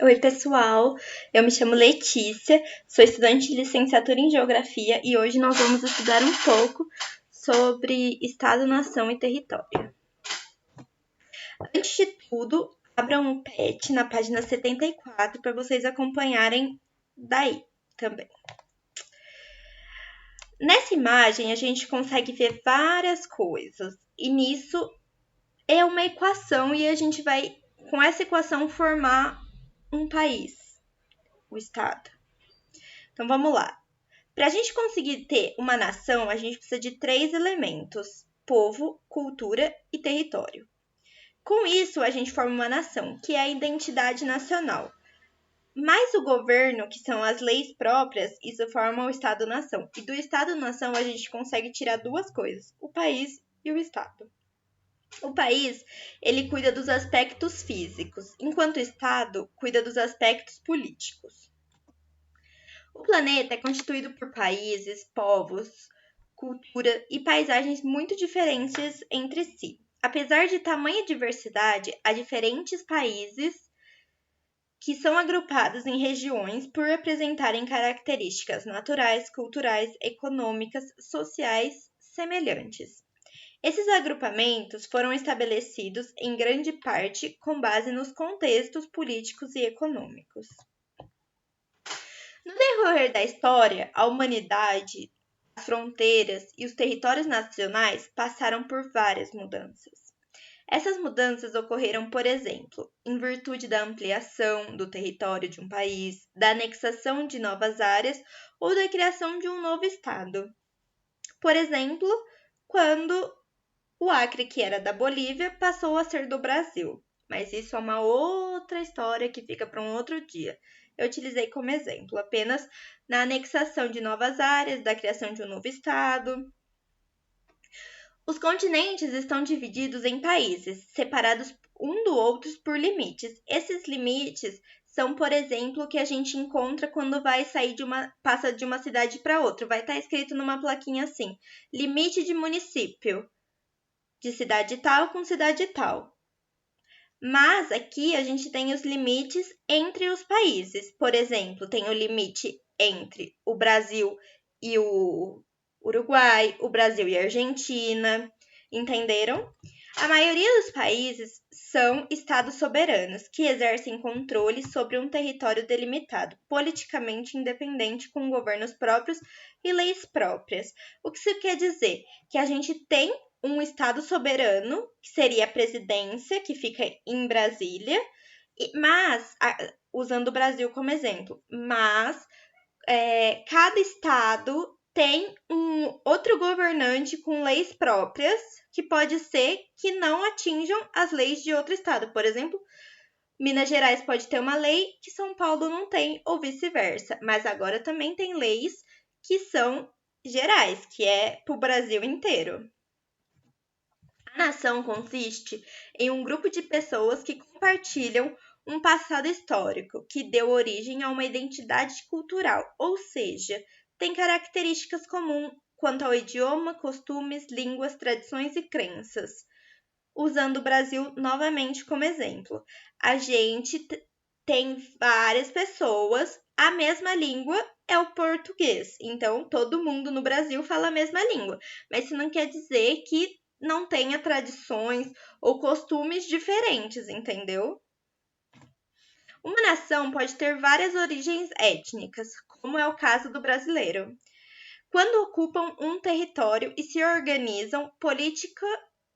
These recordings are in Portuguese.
Oi, pessoal. Eu me chamo Letícia, sou estudante de licenciatura em Geografia e hoje nós vamos estudar um pouco sobre Estado, Nação e Território. Antes de tudo, abram um PET na página 74 para vocês acompanharem daí também. Nessa imagem, a gente consegue ver várias coisas e nisso é uma equação e a gente vai, com essa equação, formar um país, o Estado. Então, vamos lá. Para a gente conseguir ter uma nação, a gente precisa de 3 elementos: povo, cultura e território. Com isso, a gente forma uma nação, que é a identidade nacional. Mais o governo, que são as leis próprias, isso forma o Estado-nação. E do Estado-nação a gente consegue tirar duas coisas: o país e o Estado. O país, ele cuida dos aspectos físicos, enquanto o Estado cuida dos aspectos políticos. O planeta é constituído por países, povos, cultura e paisagens muito diferentes entre si. Apesar de tamanha diversidade, há diferentes países que são agrupados em regiões por apresentarem características naturais, culturais, econômicas, sociais semelhantes. Esses agrupamentos foram estabelecidos em grande parte com base nos contextos políticos e econômicos. No decorrer da história, a humanidade, as fronteiras e os territórios nacionais passaram por várias mudanças. Essas mudanças ocorreram, por exemplo, em virtude da ampliação do território de um país, da anexação de novas áreas ou da criação de um novo estado. Por exemplo, quando o Acre, que era da Bolívia, passou a ser do Brasil. Mas isso é uma outra história que fica para um outro dia. Eu utilizei como exemplo apenas na anexação de novas áreas, da criação de um novo estado. Os continentes estão divididos em países, separados um do outro por limites. Esses limites são, por exemplo, o que a gente encontra quando vai sair passa de uma cidade para outra. Vai estar escrito numa plaquinha assim: limite de município, de cidade tal com cidade tal. Mas aqui a gente tem os limites entre os países. Por exemplo, tem o limite entre o Brasil e o Uruguai, o Brasil e a Argentina. Entenderam? A maioria dos países são estados soberanos, que exercem controle sobre um território delimitado, politicamente independente, com governos próprios e leis próprias. O que isso quer dizer? Que a gente tem um estado soberano, que seria a presidência, que fica em Brasília, mas, usando o Brasil como exemplo, mas cada estado tem um outro governante com leis próprias, que pode ser que não atinjam as leis de outro estado. Por exemplo, Minas Gerais pode ter uma lei que São Paulo não tem, ou vice-versa. Mas agora também tem leis que são gerais, que é para o Brasil inteiro. A nação consiste em um grupo de pessoas que compartilham um passado histórico que deu origem a uma identidade cultural, ou seja, tem características comuns quanto ao idioma, costumes, línguas, tradições e crenças. Usando o Brasil novamente como exemplo, a gente tem várias pessoas, a mesma língua é o português, então todo mundo no Brasil fala a mesma língua, mas isso não quer dizer que não tenha tradições ou costumes diferentes, entendeu? Uma nação pode ter várias origens étnicas, como é o caso do brasileiro, quando ocupam um território e se organizam política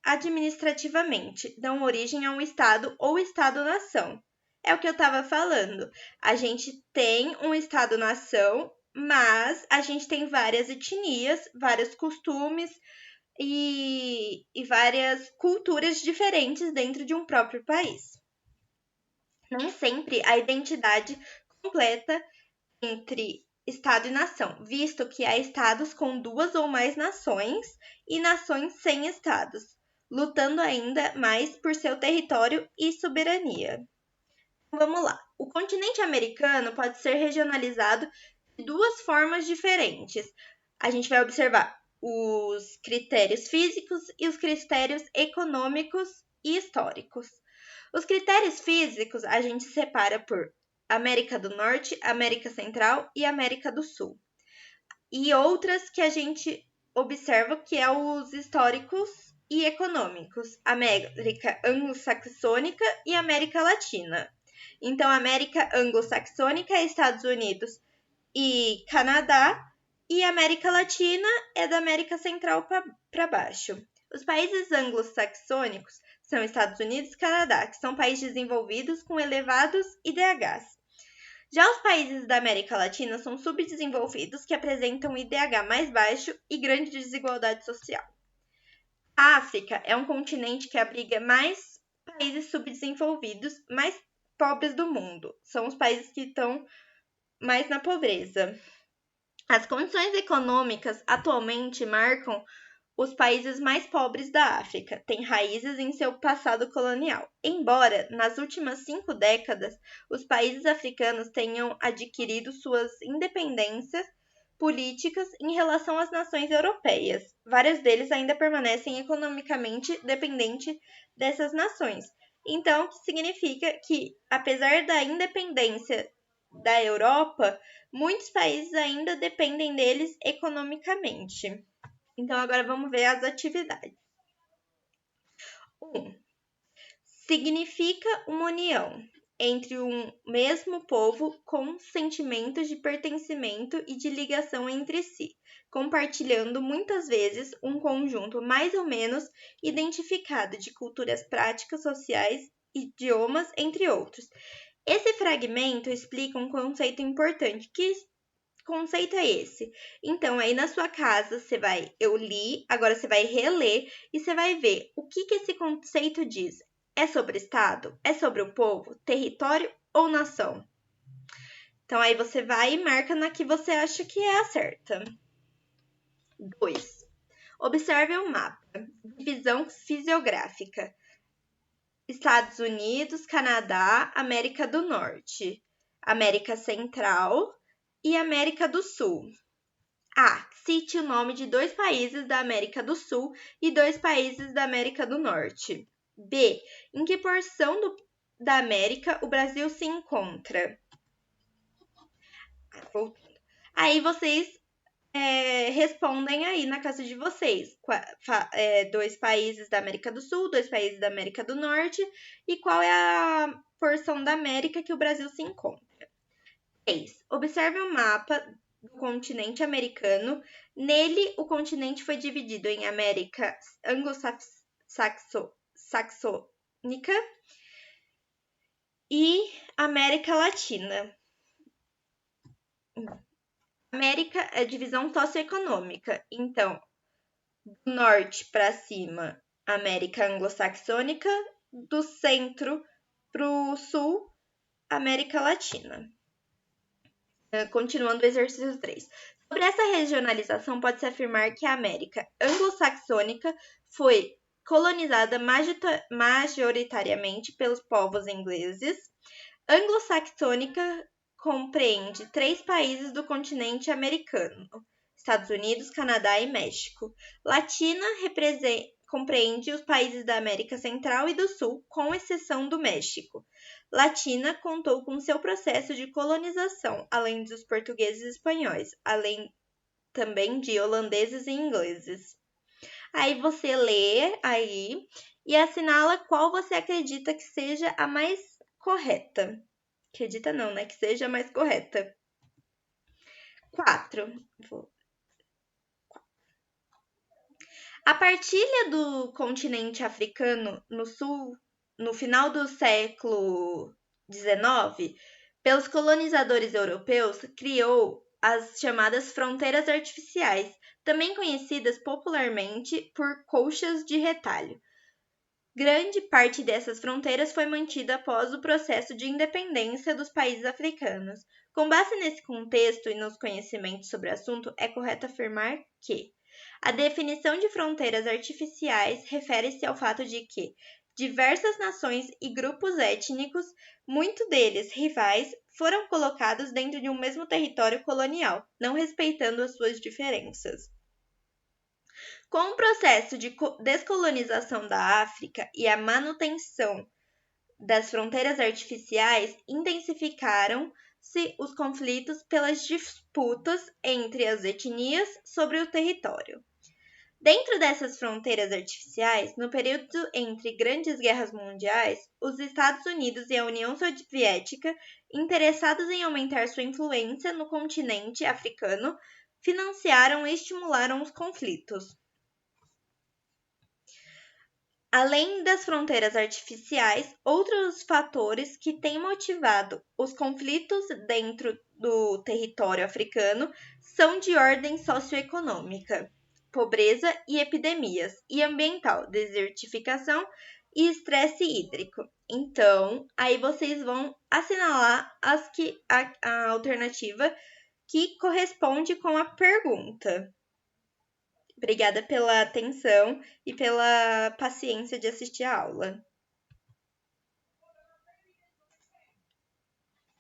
administrativamente, dão origem a um estado ou estado-nação. É o que eu estava falando. A gente tem um estado-nação, mas a gente tem várias etnias, vários costumes e várias culturas diferentes dentro de um próprio país. Nem sempre a identidade completa entre Estado e nação, visto que há estados com duas ou mais nações e nações sem estados, lutando ainda mais por seu território e soberania. Vamos lá. O continente americano pode ser regionalizado de duas formas diferentes. A gente vai observar os critérios físicos e os critérios econômicos e históricos. Os critérios físicos a gente separa por América do Norte, América Central e América do Sul. E outras que a gente observa que é os históricos e econômicos, América anglo-saxônica e América Latina. Então, América anglo-saxônica é Estados Unidos e Canadá, e América Latina é da América Central para baixo. Os países anglo-saxônicos são Estados Unidos e Canadá, que são países desenvolvidos com elevados IDHs. Já os países da América Latina são subdesenvolvidos, que apresentam IDH mais baixo e grande desigualdade social. A África é um continente que abriga mais países subdesenvolvidos, mais pobres do mundo. São os países que estão mais na pobreza. As condições econômicas atualmente marcam os países mais pobres da África, têm raízes em seu passado colonial. Embora, nas últimas 5 décadas, os países africanos tenham adquirido suas independências políticas em relação às nações europeias, vários deles ainda permanecem economicamente dependentes dessas nações. Então, o que significa que, apesar da independência da Europa, muitos países ainda dependem deles economicamente. Então, agora vamos ver as atividades. 1. Significa uma união entre um mesmo povo com sentimentos de pertencimento e de ligação entre si, compartilhando muitas vezes um conjunto mais ou menos identificado de culturas práticas, sociais, idiomas, entre outros. Esse fragmento explica um conceito importante. Que conceito é esse? Então, aí na sua casa, eu li, agora você vai reler e você vai ver o que esse conceito diz. É sobre Estado? É sobre o povo? Território ou nação? Então, aí você vai e marca na que você acha que é a certa. 2. Observe o mapa. Divisão fisiográfica. Estados Unidos, Canadá, América do Norte, América Central e América do Sul. A. Cite o nome de 2 países da América do Sul e 2 países da América do Norte. B. Em que porção da América o Brasil se encontra? Aí vocês respondem aí na casa de vocês. 2 países da América do Sul, 2 países da América do Norte e qual é a porção da América que o Brasil se encontra. 3. Observe o mapa do continente americano. Nele, o continente foi dividido em América anglo-saxônica e América Latina. América é divisão socioeconômica. Então, do norte para cima, América anglo-saxônica, do centro para o sul, América Latina. Continuando o exercício 3. Sobre essa regionalização, pode-se afirmar que a América anglo-saxônica foi colonizada majoritariamente pelos povos ingleses. Anglo-saxônica compreende 3 países do continente americano: Estados Unidos, Canadá e México. Latina compreende os países da América Central e do Sul, com exceção do México. Latina contou com seu processo de colonização, além dos portugueses e espanhóis, além também de holandeses e ingleses. Aí você lê aí e assinala qual você acredita que seja a mais correta. Acredita não, né? Que seja a mais correta. 4. A partilha do continente africano no final do século XIX, pelos colonizadores europeus, criou as chamadas fronteiras artificiais, também conhecidas popularmente por colchas de retalho. Grande parte dessas fronteiras foi mantida após o processo de independência dos países africanos. Com base nesse contexto e nos conhecimentos sobre o assunto, é correto afirmar que a definição de fronteiras artificiais refere-se ao fato de que diversas nações e grupos étnicos, muitos deles rivais, foram colocados dentro de um mesmo território colonial, não respeitando as suas diferenças. Com o processo de descolonização da África e a manutenção das fronteiras artificiais, intensificaram-se os conflitos pelas disputas entre as etnias sobre o território. Dentro dessas fronteiras artificiais, no período entre grandes guerras mundiais, os Estados Unidos e a União Soviética, interessados em aumentar sua influência no continente africano, financiaram e estimularam os conflitos. Além das fronteiras artificiais, outros fatores que têm motivado os conflitos dentro do território africano são de ordem socioeconômica, pobreza e epidemias, e ambiental, desertificação e estresse hídrico. Então, aí vocês vão assinalar a alternativa que corresponde com a pergunta. Obrigada pela atenção e pela paciência de assistir a aula.